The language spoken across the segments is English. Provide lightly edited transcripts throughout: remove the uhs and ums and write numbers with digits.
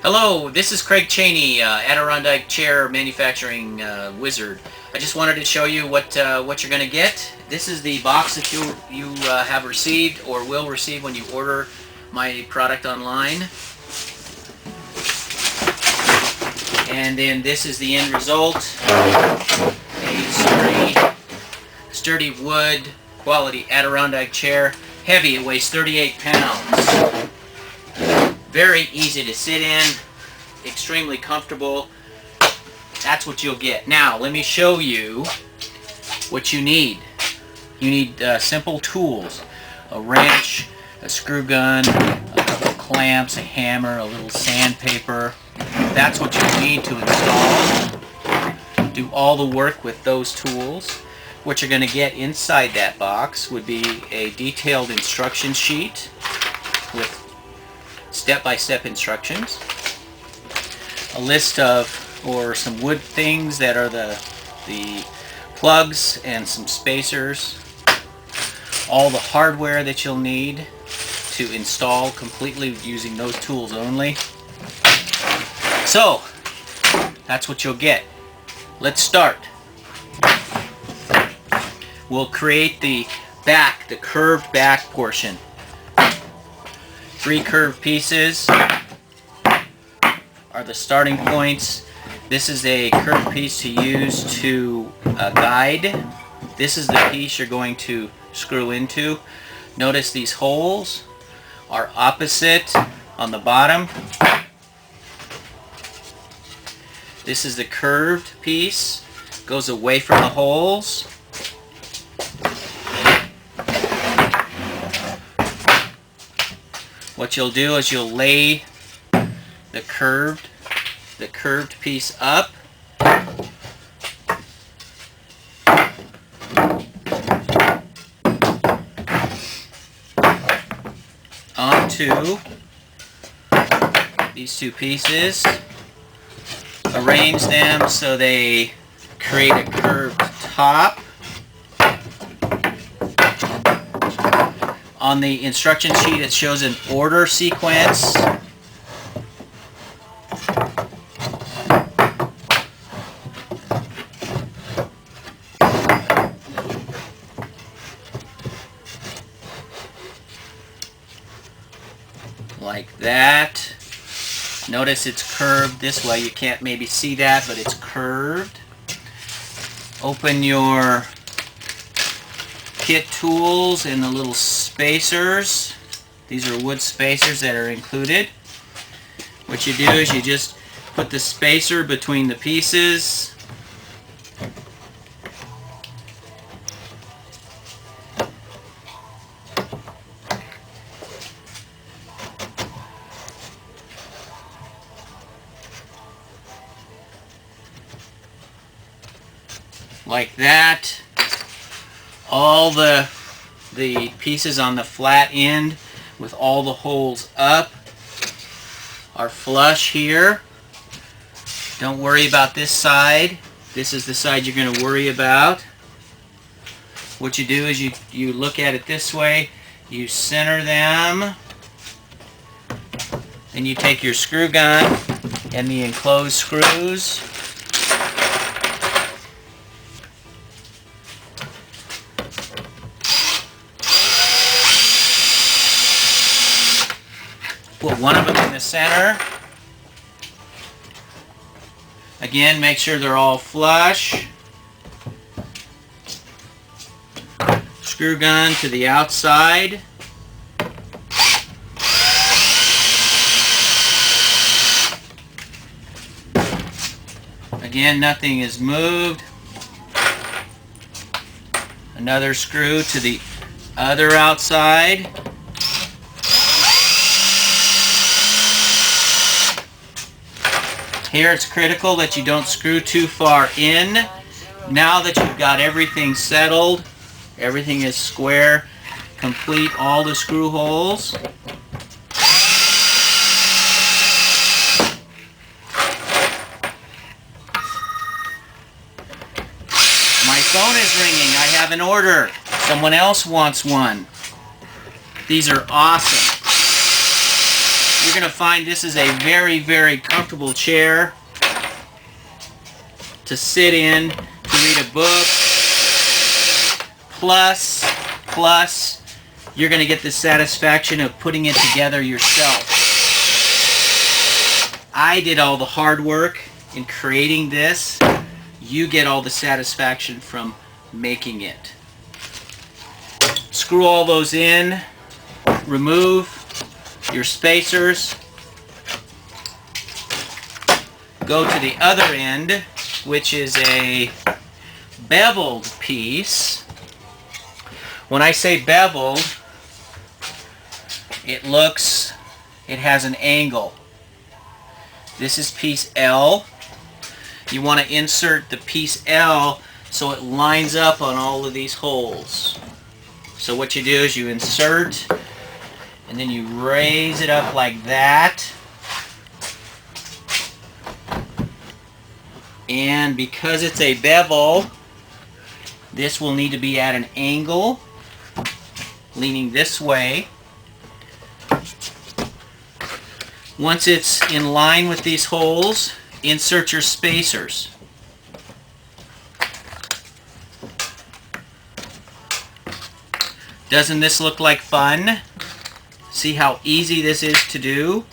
Hello, this is Craig Cheney, Adirondack Chair manufacturing wizard. I just wanted to show you what you're going to get. This is the box that you have received or will receive when you order my product online. And then this is the end result. A sturdy wood quality Adirondack chair. Heavy, it weighs 38 pounds. Very easy to sit in, extremely comfortable. That's what you'll get. Now, let me show you what you need. You need simple tools. A wrench, a screw gun, a couple of clamps, a hammer, a little sandpaper. That's what you need to install. Do all the work with those tools. What you're going to get inside that box would be a detailed instruction sheet with step-by-step instructions, a list of or some wood things that are the plugs and some spacers, all the hardware that you'll need to install completely using those tools only. So that's what you'll get. Let's start. We'll create the back, the curved back portion. 3 curved pieces are the starting points. This is a curved piece to use to guide. This is the piece you're going to screw into. Notice these holes are opposite on the bottom. This is the curved piece. Goes away from the holes. What you'll do is you'll lay the curved piece up onto these 2 pieces. Arrange them so they create a curved top. On the instruction sheet it shows an order sequence. Like that. Notice it's curved this way. You can't maybe see that, but it's curved. Open your kit tools and the little spacers. These are wood spacers that are included. What you do is you just put the spacer between the pieces. Like that. All the pieces on the flat end with all the holes up are flush here. Don't worry about this side. This is the side you're going to worry about. What you do is you look at it this way. You center them. Then you take your screw gun and the enclosed screws. Put one of them in the center. Again, make sure they're all flush. Screw gun to the outside. Again, nothing is moved. Another screw to the other outside. Here it's critical that you don't screw too far in. Now that you've got everything settled, everything is square, complete all the screw holes. My phone is ringing. I have an order. Someone else wants one. These are awesome. You're going to find this is a very, very comfortable chair to sit in, to read a book. Plus, you're going to get the satisfaction of putting it together yourself. I did all the hard work in creating this. You get all the satisfaction from making it. Screw all those in. Remove your spacers. Go to the other end, which is a beveled piece. When I say beveled, it has an angle. This is piece L. You want to insert the piece L so it lines up on all of these holes. So what you do is you insert and then you raise it up like that. And because it's a bevel, this will need to be at an angle, leaning this way. Once it's in line with these holes, insert your spacers. Doesn't this look like fun? See how easy this is to do?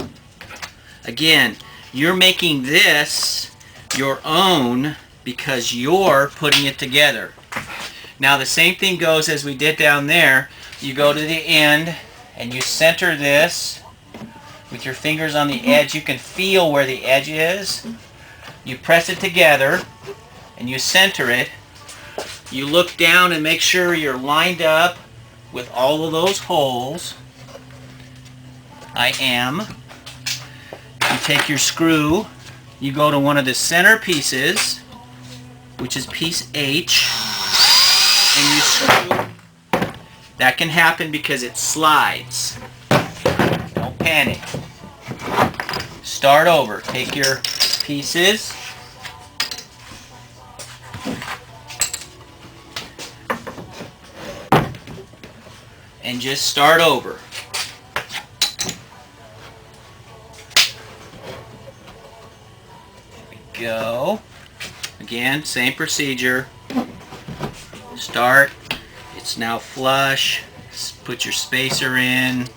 Again, you're making this your own because you're putting it together. Now the same thing goes as we did down there. You go to the end and you center this with your fingers on the edge. You can feel where the edge is. You press it together and you center it. You look down and make sure you're lined up with all of those holes. I am. You take your screw, you go to one of the center pieces, which is piece H, and you screw. That can happen because it slides. Don't panic. Start over. Take your pieces. And just start over. There we go. Again, same procedure. Start. It's now flush. Put your spacer in.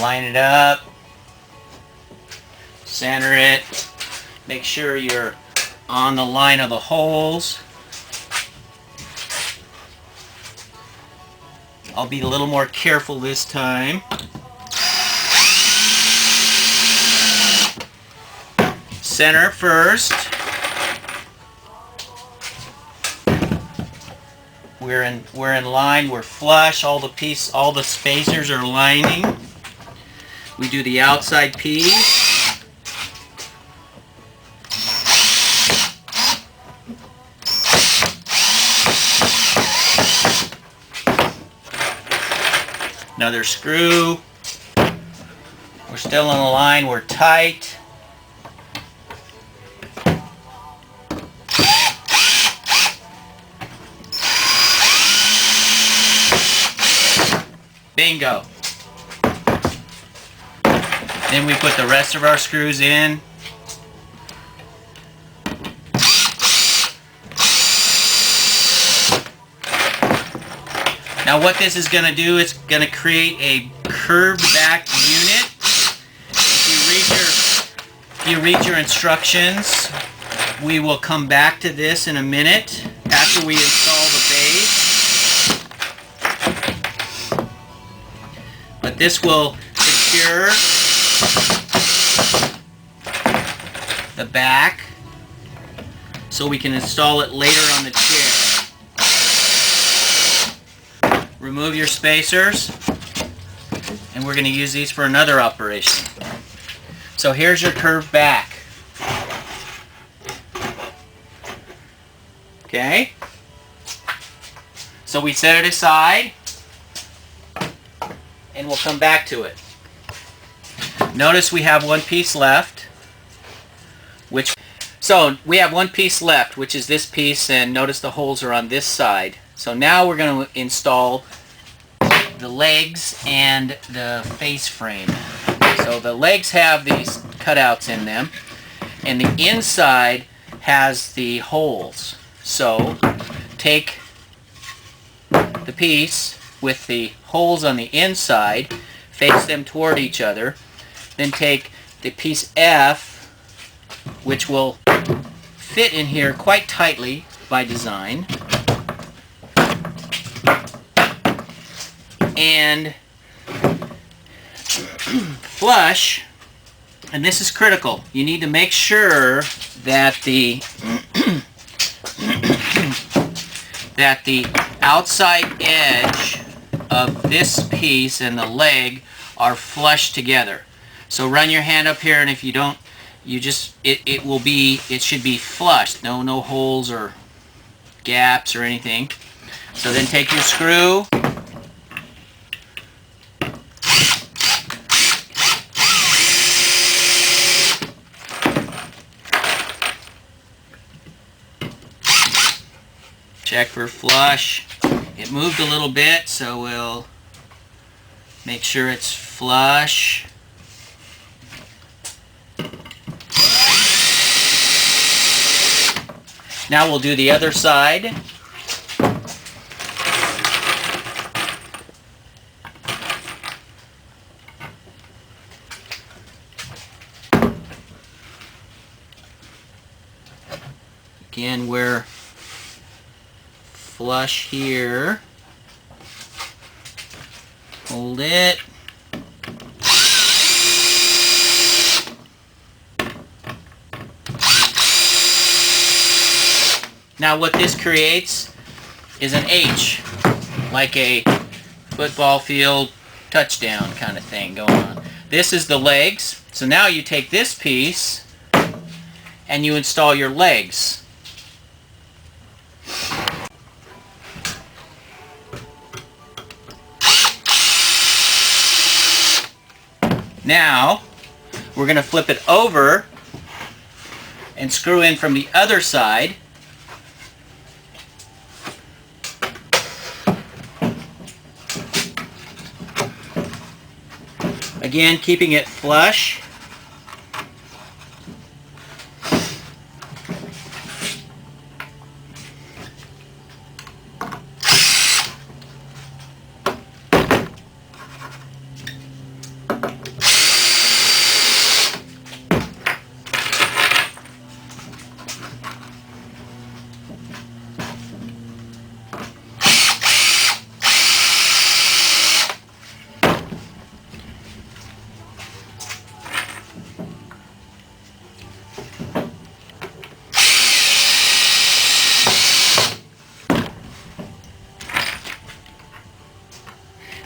Line it up. Center it. Make sure you're on the line of the holes. I'll be a little more careful this time. Center first. We're in line. We're flush. All the spacers are lining. We do the outside piece. Another screw. We're still on the line. We're tight. Bingo. Then we put the rest of our screws in. Now what this is going to do is going to create a curved back unit. If you read your instructions, we will come back to this in a minute after we install the base. But this will secure the back so we can install it later on the chair. Remove your spacers, and we're going to use these for another operation. So here's your curved back. Okay? So we set it aside, and we'll come back to it. Notice we have one piece left. So we have one piece left, which is this piece, and notice the holes are on this side. So now we're going to install the legs and the face frame. So the legs have these cutouts in them, and the inside has the holes. So take the piece with the holes on the inside, face them toward each other, then take the piece F, which will fit in here quite tightly by design, and flush, and this is critical. You need to make sure that the that the outside edge of this piece and the leg are flush together. So run your hand up here, and if you don't, you just it should be flush. No holes or gaps or anything. So then take your screw, check for flush. It moved a little bit, so we'll make sure it's flush. Now we'll do the other side. Again, we're flush here. Hold it. Now what this creates is an H, like a football field touchdown kind of thing going on. This is the legs. So now you take this piece and you install your legs. Now we're going to flip it over and screw in from the other side. Again, keeping it flush.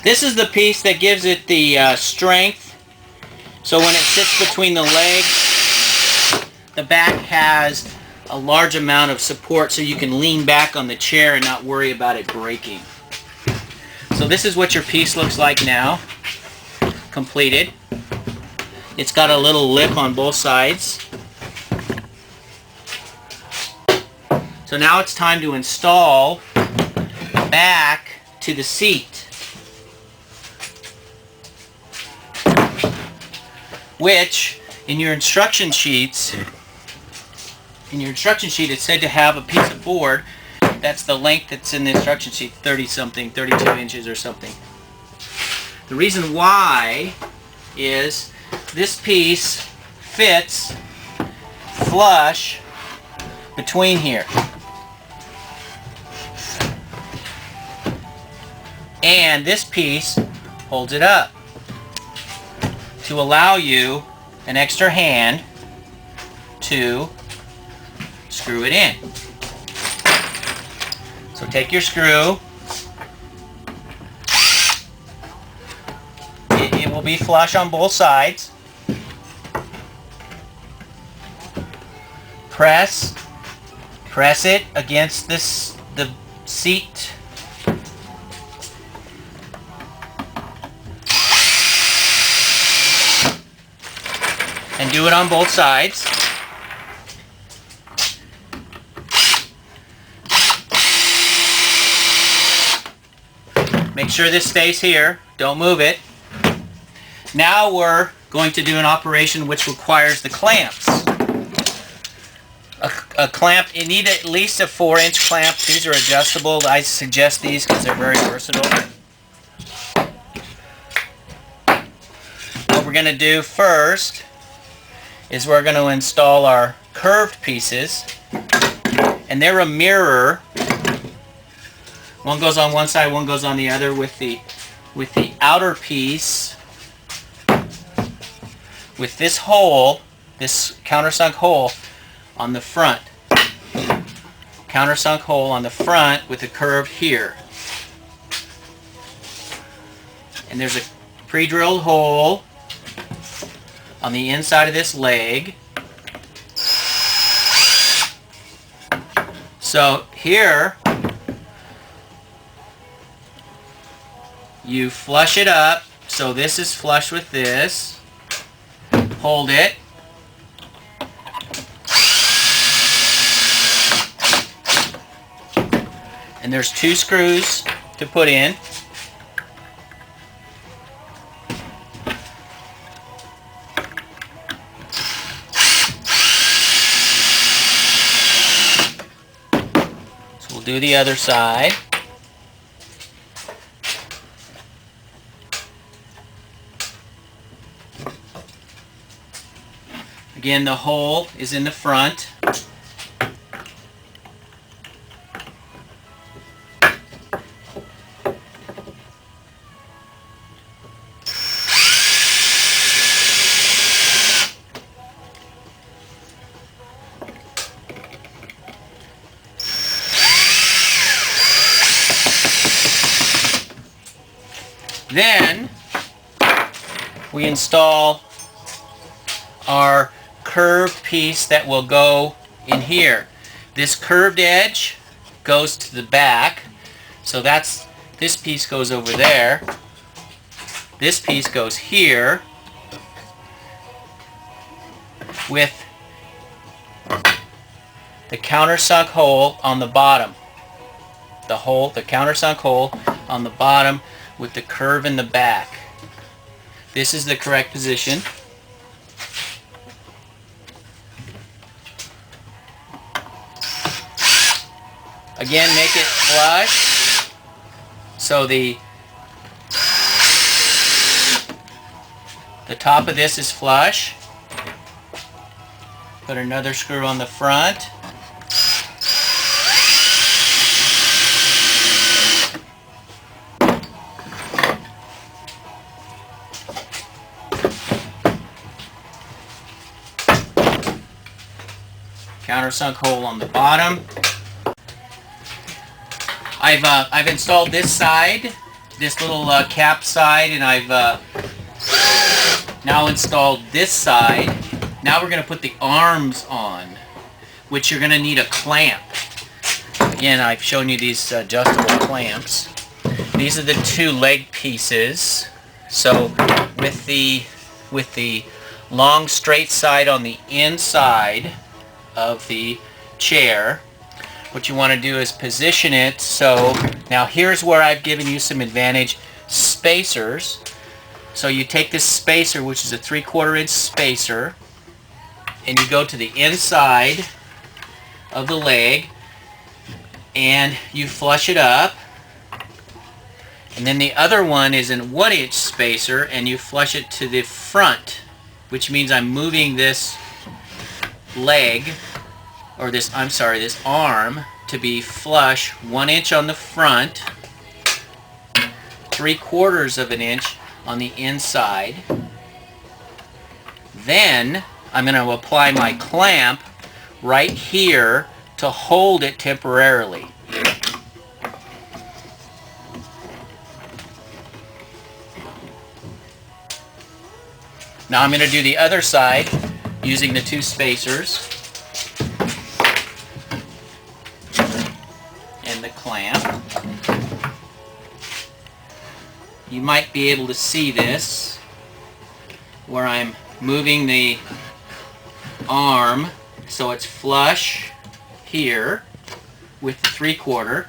This is the piece that gives it the strength. So when it sits between the legs, the back has a large amount of support so you can lean back on the chair and not worry about it breaking. So this is what your piece looks like now, completed. It's got a little lip on both sides. So now it's time to install the back to the seat, which in your instruction sheets, it said to have a piece of board that's the length that's in the instruction sheet, 30-something, 32 inches or something. The reason why is this piece fits flush between here. And this piece holds it up to allow you an extra hand to screw it in. So take your screw. It will be flush on both sides. Press it against the seat. And do it on both sides. Make sure this stays here. Don't move it. Now we're going to do an operation which requires the clamps. A clamp, you need at least a 4-inch clamp. These are adjustable. I suggest these because they're very versatile. What we're going to do first is we're going to install our curved pieces, and they're a mirror. One goes on one side, one goes on the other, with the outer piece with this hole, this countersunk hole on the front. Countersunk hole on the front with a curve here. And there's a pre-drilled hole on the inside of this leg. So here you flush it up so this is flush with this. Hold it. And there's 2 screws to put in. So we'll do the other side. Again, the hole is in the front. Then we install our curved piece that will go in here. This curved edge goes to the back, so this piece goes over there. This piece goes here with the countersunk hole on the bottom. The countersunk hole on the bottom with the curve in the back. This is the correct position. Again, make it flush so the top of this is flush. Put another screw on the front. Countersunk hole on the bottom. I've installed this side, this little cap side, and I've now installed this side. Now we're going to put the arms on, which you're going to need a clamp. Again, I've shown you these adjustable clamps. These are the 2 leg pieces. So with the long straight side on the inside of the chair, what you want to do is position it. So now here's where I've given you some advantage spacers. So you take this spacer, which is a 3/4 inch spacer, and you go to the inside of the leg and you flush it up. And then the other one is a 1-inch spacer and you flush it to the front, which means I'm moving this leg, or this arm, to be flush 1 inch on the front, 3/4 of an inch on the inside. Then I'm going to apply my clamp right here to hold it temporarily. Now I'm going to do the other side using the 2 spacers and the clamp. You might be able to see this where I'm moving the arm so it's flush here with the 3/4,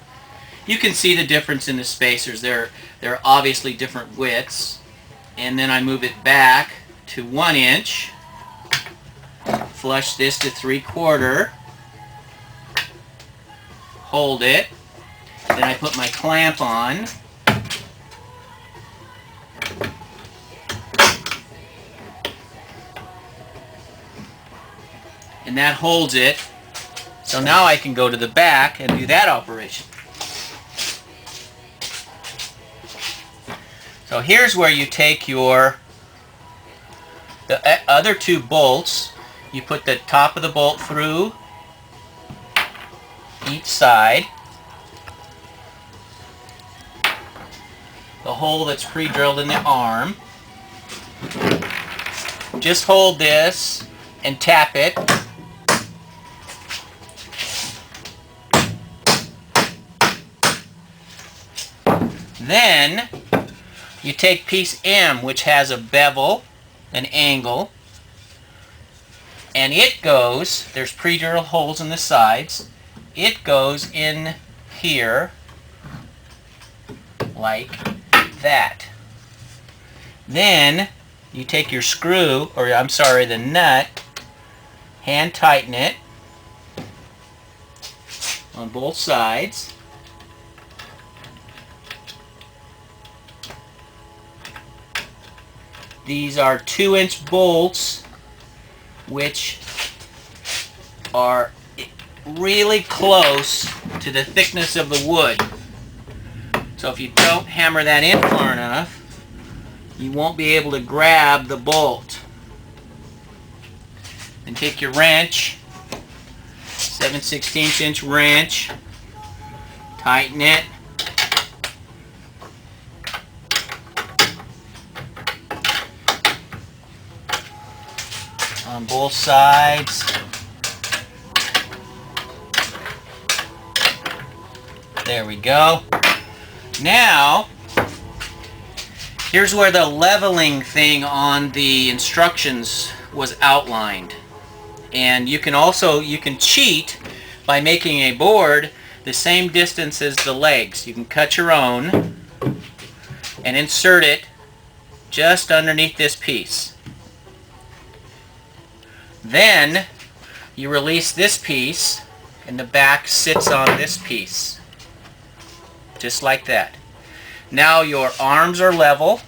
You can see the difference in the spacers. They're obviously different widths. And then I move it back to 1 inch. Flush this to 3/4. Hold it. Then I put my clamp on. And that holds it. So now I can go to the back and do that operation. So here's where you take the other 2 bolts. You put the top of the bolt through each side. The hole that's pre-drilled in the arm. Just hold this and tap it. Then you take piece M, which has a bevel, an angle, and it goes, there's pre-drilled holes in the sides, it goes in here like that. Then you take your screw, or I'm sorry, the nut, hand tighten it on both sides. These are 2-inch bolts, which are really close to the thickness of the wood. So if you don't hammer that in far enough, you won't be able to grab the bolt. Then take your wrench, 7/16 inch wrench, tighten it. On both sides. There we go. Now, here's where the leveling thing on the instructions was outlined. And you can cheat by making a board the same distance as the legs. You can cut your own and insert it just underneath this piece. Then you release this piece and the back sits on this piece. Just like that. Now your arms are level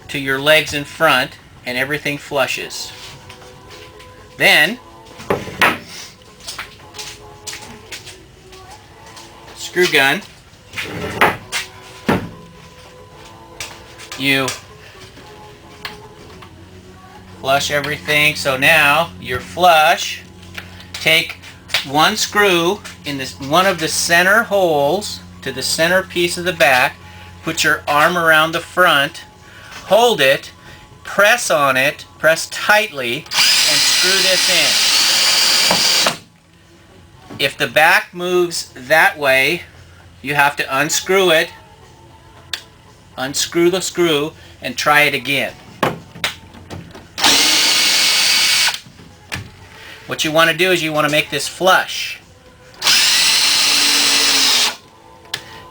to your legs in front and everything flushes. Then screw gun. You flush everything. So now you're flush. Take one screw in one of the center holes to the center piece of the back. Put your arm around the front. Hold it. Press on it. Press tightly and screw this in. If the back moves that way, you have to unscrew it. Unscrew the screw and try it again. What you want to do is you want to make this flush.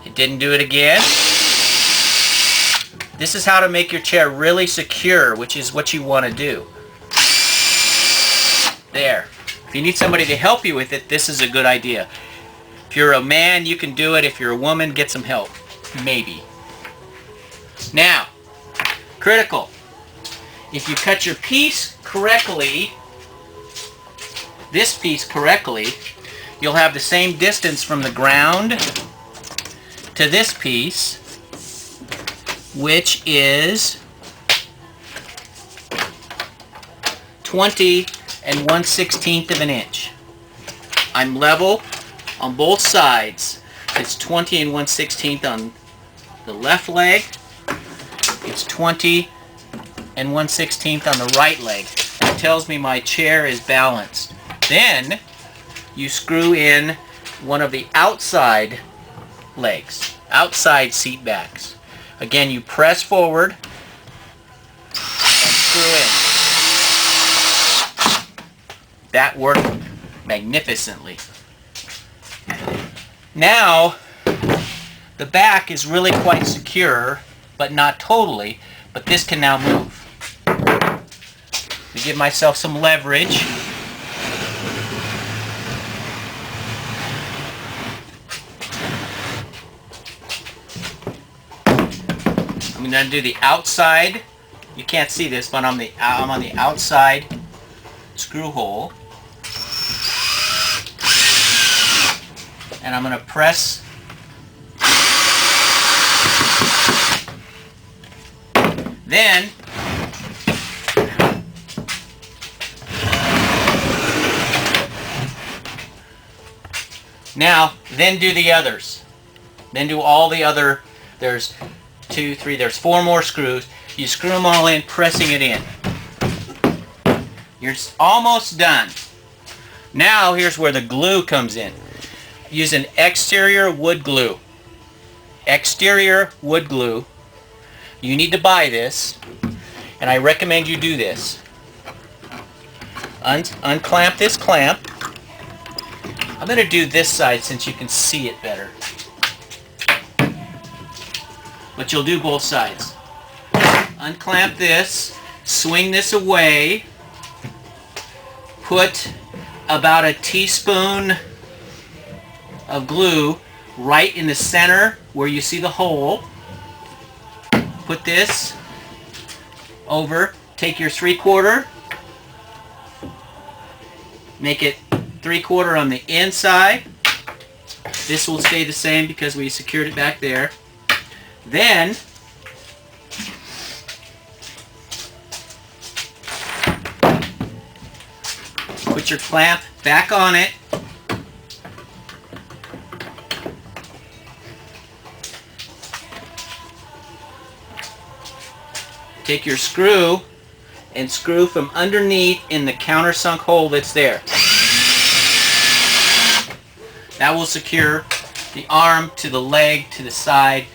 It didn't do it again. This is how to make your chair really secure, which is what you want to do. There. If you need somebody to help you with it, this is a good idea. If you're a man, you can do it. If you're a woman, get some help. Maybe. Now, critical. If you cut your piece correctly, this piece correctly, you'll have the same distance from the ground to this piece, which is 20 1/16 of an inch. I'm level on both sides. It's 20 1/16 on the left leg. It's 20 1/16 on the right leg. It tells me my chair is balanced. Then you screw in one of the outside legs, outside seat backs. Again, you press forward and screw in. That worked magnificently. Now, The back is really quite secure, but not totally, but this can now move. To give myself some leverage. I'm going to do the outside. You can't see this, but I'm on the outside screw hole. And I'm going to press. Then then do the others. Then do all the other, there's 2, 3, there's 4 more screws. You screw them all in, pressing it in. You're almost done. Now here's where the glue comes in. Use an exterior wood glue. Exterior wood glue. You need to buy this, and I recommend you do this. Unclamp this clamp. I'm going to do this side since you can see it better. But you'll do both sides. Unclamp this, swing this away, put about a teaspoon of glue right in the center where you see the hole. Put this over, take your 3/4, make it 3/4 on the inside. This will stay the same because we secured it back there. Then put your clamp back on it. Take your screw and screw from underneath in the countersunk hole that's there. That will secure the arm to the leg to the side.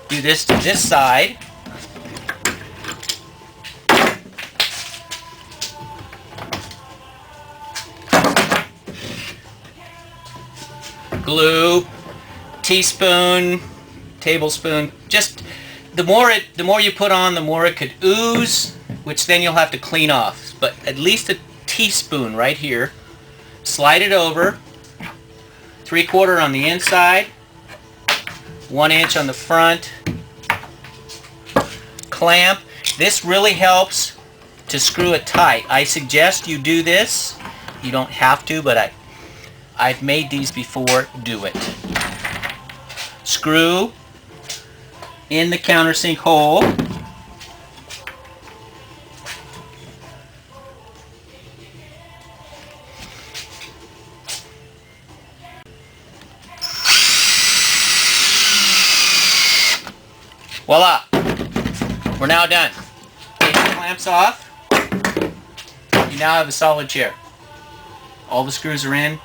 Do this to this side. Glue, teaspoon, tablespoon, just the more you put on, the more it could ooze, which then you'll have to clean off. But at least a teaspoon right here. Slide it over. 3/4 on the inside. 1 inch on the front. Clamp. This really helps to screw it tight. I suggest you do this. You don't have to, but I've made these before. Do it. Screw in the countersink hole. Voila! We're now done. Take the clamps off. You now have a solid chair. All the screws are in.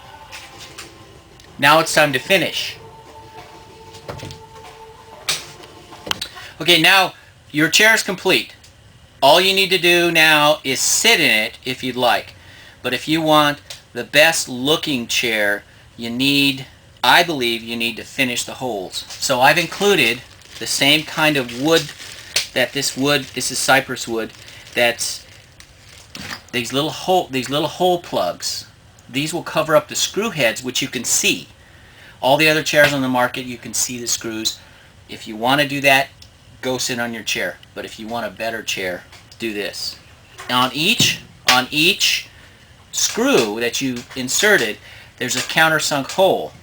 Now it's time to finish. Okay, now your chair is complete. All you need to do now is sit in it if you'd like. But if you want the best looking chair, I believe you need to finish the holes. So I've included the same kind of wood this is cypress wood, that's these little hole plugs. These will cover up the screw heads, which you can see. All the other chairs on the market, you can see the screws. If you want to do that, go sit on your chair. But if you want a better chair, do this. On each screw that you inserted, there's a countersunk hole.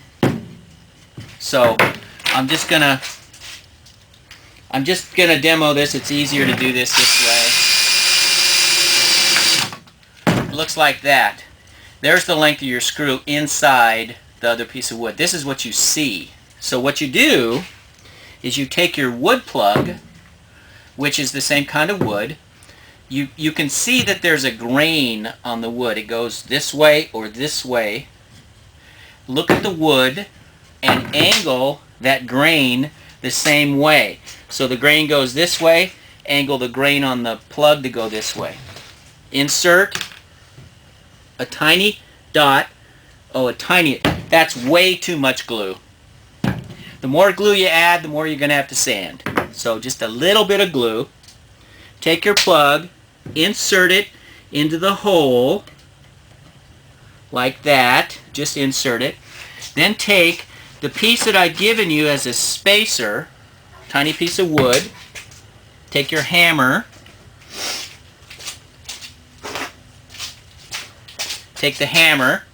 So I'm just gonna demo this. It's easier to do this way. It looks like that. There's the length of your screw inside the other piece of wood. This is what you see. So what you do is you take your wood plug, which is the same kind of wood. You can see that there's a grain on the wood. It goes this way or this way. Look at the wood and angle that grain the same way. So the grain goes this way, angle the grain on the plug to go this way. Insert a tiny dot. Oh, that's way too much glue. The more glue you add, the more you're going to have to sand. So just a little bit of glue. Take your plug, insert it into the hole like that. Just insert it. Then take the piece that I've given you as a spacer, tiny piece of wood. Take your hammer. Take the hammer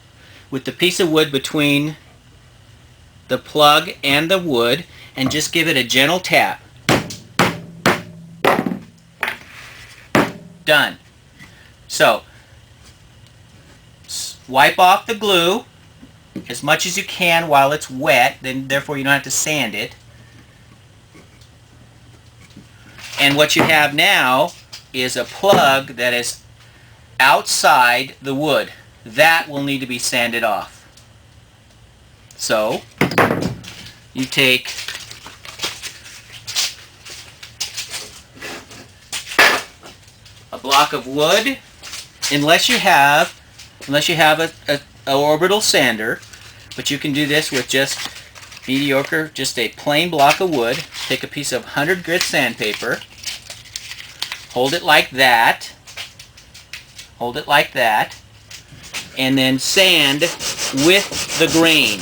with the piece of wood between the plug and the wood and just give it a gentle tap. Done. So, wipe off the glue as much as you can while it's wet, then therefore you don't have to sand it. And what you have now is a plug that is outside the wood. That will need to be sanded off. So, you take a block of wood, unless you have a orbital sander, but you can do this with just mediocre, just a plain block of wood. Take a piece of 100 grit sandpaper, hold it like that, and then sand with the grain.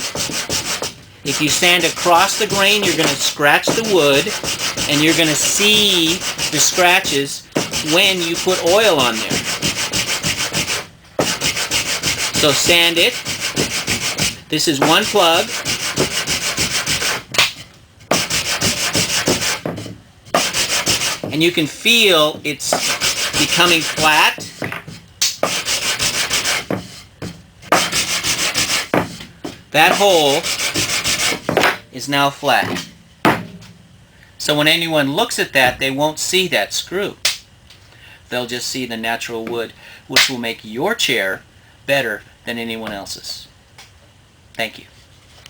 If you sand across the grain, you're going to scratch the wood, and you're going to see the scratches when you put oil on there. So sand it. This is one plug. And you can feel it's becoming flat. That hole is now flat. So when anyone looks at that, they won't see that screw. They'll just see the natural wood, which will make your chair better than anyone else's. Thank you.